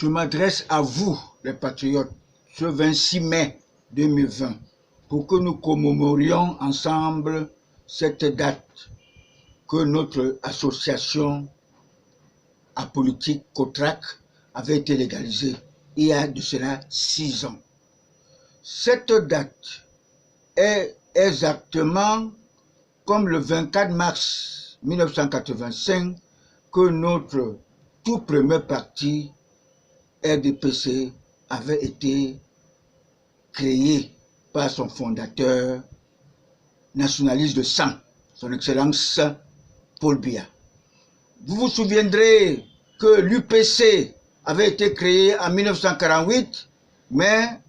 Je m'adresse à vous, les patriotes, ce 26 mai 2020, pour que nous commémorions ensemble cette date que notre association apolitique COTRAC avait été légalisée il y a de cela 6 ans. Cette date est exactement comme le 24 mars 1985 que notre tout premier parti RDPC avait été créé par son fondateur nationaliste de sang, son Excellence Paul Biya. Vous vous souviendrez que l'UPC avait été créé en 1948, mais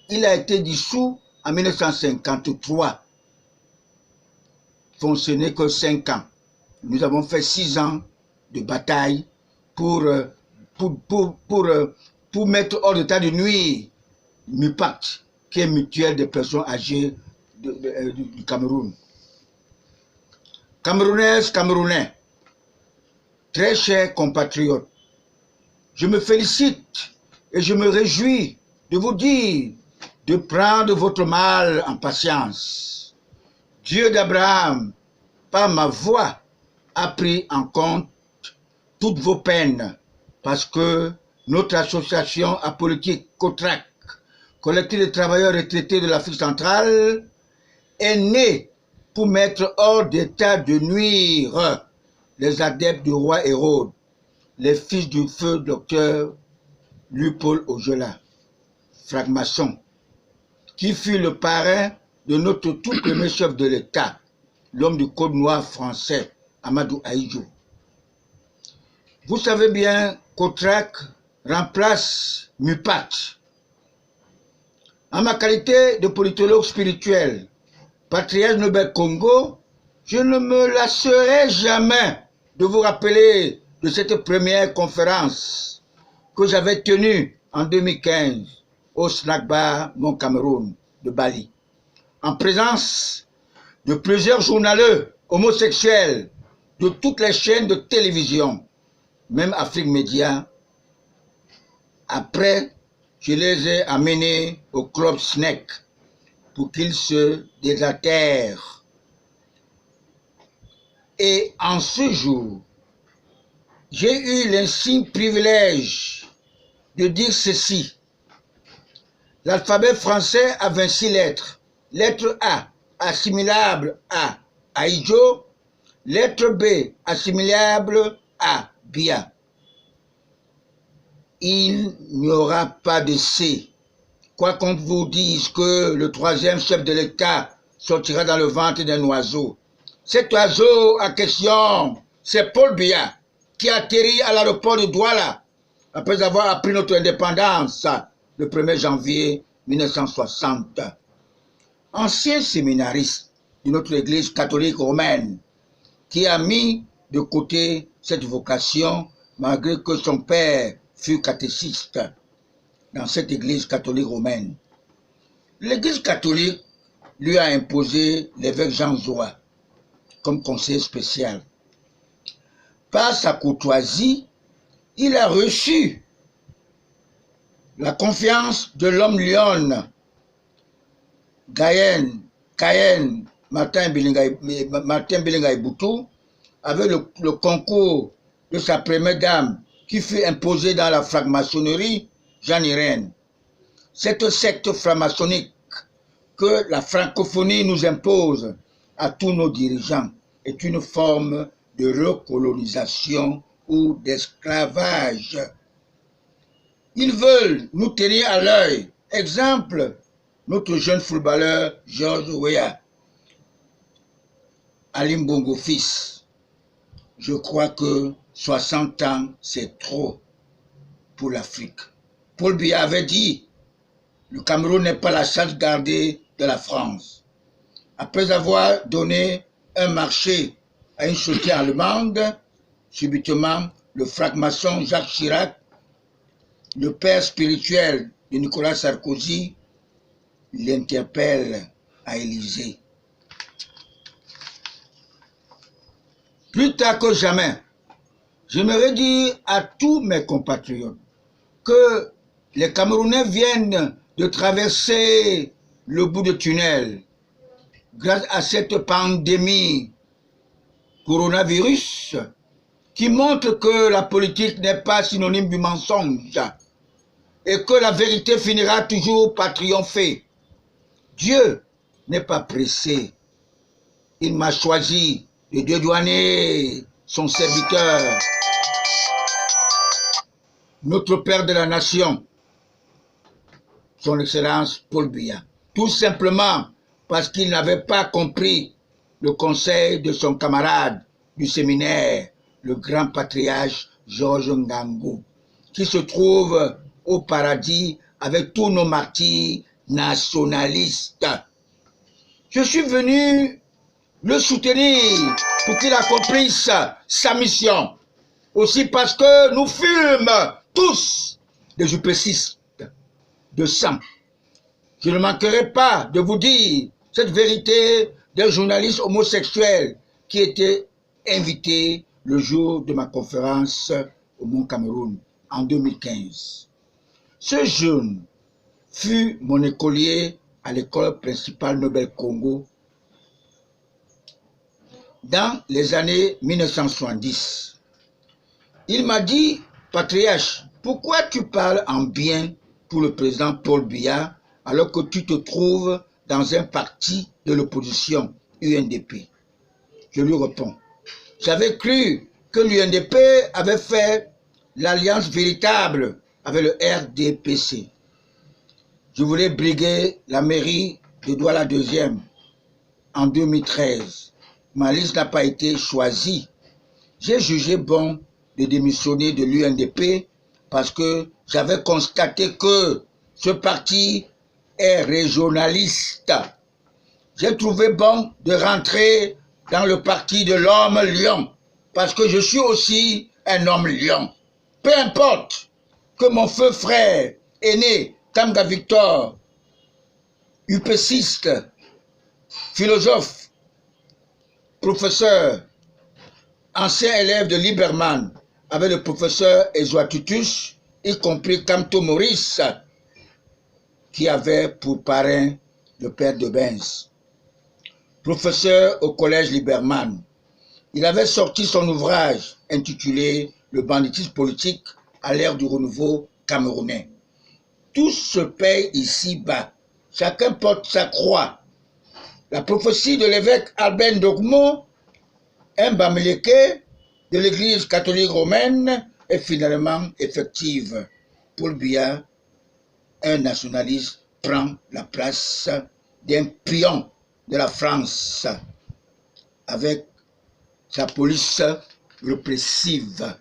il a été dissous en 1953. Fonctionné que 5 ans. Nous avons fait 6 ans de bataille pour mettre hors d'état de nuire MUPACT, qui est Mutuelle des personnes âgées du Cameroun. Camerounaises, Camerounais, très chers compatriotes, je me félicite et je me réjouis de vous dire de prendre votre mal en patience. Dieu d'Abraham, par ma voix, a pris en compte toutes vos peines parce que notre association apolitique COTRAC, collectif de travailleurs retraités de l'Afrique centrale, est née pour mettre hors d'état de nuire les adeptes du roi Hérode, les fils du feu docteur Louis-Paul Ojala, franc-maçon, qui fut le parrain de notre tout premier chef de l'État, l'homme du Code noir français, Amadou Ahidjo. Vous savez bien, COTRAC remplace MUPACT. En ma qualité de politologue spirituel, patriarche Nobel Congo, je ne me lasserai jamais de vous rappeler de cette première conférence que j'avais tenue en 2015 au Snack Bar Mon Cameroun de Bali, en présence de plusieurs journaleux homosexuels de toutes les chaînes de télévision, même Afrique Média. Après, je les ai amenés au club Snack pour qu'ils se désatèrent. Et en ce jour, j'ai eu l'insigne privilège de dire ceci. L'alphabet français a 26 lettres. Lettre A, assimilable à Ahidjo. Lettre B, assimilable à Biya. Il n'y aura pas de C. Quoi qu'on vous dise que le troisième chef de l'État sortira dans le ventre d'un oiseau. Cet oiseau en question, c'est Paul Biya, qui atterrit à l'aéroport de Douala après avoir appris notre indépendance le 1er janvier 1960. Ancien séminariste de notre église catholique romaine, qui a mis de côté cette vocation malgré que son père fut catéchiste dans cette église catholique romaine. L'église catholique lui a imposé l'évêque Jean Zoa comme conseiller spécial. Par sa courtoisie, il a reçu la confiance de l'homme lion, Cayenne, Martin Bilinga Boutou, avec le concours de sa première dame qui fut imposée dans la franc-maçonnerie, Jeanne Irène. Cette secte franc-maçonnique que la francophonie nous impose à tous nos dirigeants est une forme de recolonisation ou d'esclavage. Ils veulent nous tenir à l'œil. Exemple, notre jeune footballeur George Weah, Alim Bongo fils. Je crois que 60 ans, c'est trop pour l'Afrique. Paul Biya avait dit, le Cameroun n'est pas la chasse gardée de la France. Après avoir donné un marché à une société allemande, subitement, le franc-maçon Jacques Chirac, le père spirituel de Nicolas Sarkozy, l'interpelle à Élysée. Plus tard que jamais, j'aimerais dire à tous mes compatriotes que les Camerounais viennent de traverser le bout de tunnel grâce à cette pandémie coronavirus qui montre que la politique n'est pas synonyme du mensonge et que la vérité finira toujours par triompher. Dieu n'est pas pressé. Il m'a choisi de dédouaner son serviteur, notre Père de la Nation, son Excellence Paul Biya, tout simplement parce qu'il n'avait pas compris le conseil de son camarade du séminaire, le grand patriarche Georges Ngangou, qui se trouve au paradis avec tous nos martyrs nationalistes. Je suis venu le soutenir pour qu'il accomplisse sa mission. Aussi parce que nous fûmes tous des upécistes de sang. Je ne manquerai pas de vous dire cette vérité d'un journaliste homosexuel qui était invité le jour de ma conférence au Mont Cameroun en 2015. Ce jeune fut mon écolier à l'école principale Nobel Congo dans les années 1970. Il m'a dit, patriarche, pourquoi tu parles en bien pour le président Paul Biya alors que tu te trouves dans un parti de l'opposition, UNDP? Je lui réponds, j'avais cru que l'UNDP avait fait l'alliance véritable avec le RDPC. Je voulais briguer la mairie de Douala 2e en 2013. Ma liste n'a pas été choisie. J'ai jugé bon de démissionner de l'UNDP parce que j'avais constaté que ce parti est régionaliste. J'ai trouvé bon de rentrer dans le parti de l'homme lion parce que je suis aussi un homme lion. Peu importe que mon feu frère aîné, Tanga Victor, upéciste, philosophe, professeur, ancien élève de Lieberman, avec le professeur Ezouatutus, y compris Kamto Maurice, qui avait pour parrain le père de Benz. Professeur au collège Lieberman, il avait sorti son ouvrage intitulé « Le banditisme politique à l'ère du renouveau camerounais ». Tout se paye ici-bas. Chacun porte sa croix. La prophétie de l'évêque Albert Ndogmo, un Bamileke de l'église catholique romaine, est finalement effective. Paul Biya, un nationaliste, prend la place d'un pion de la France avec sa police répressive.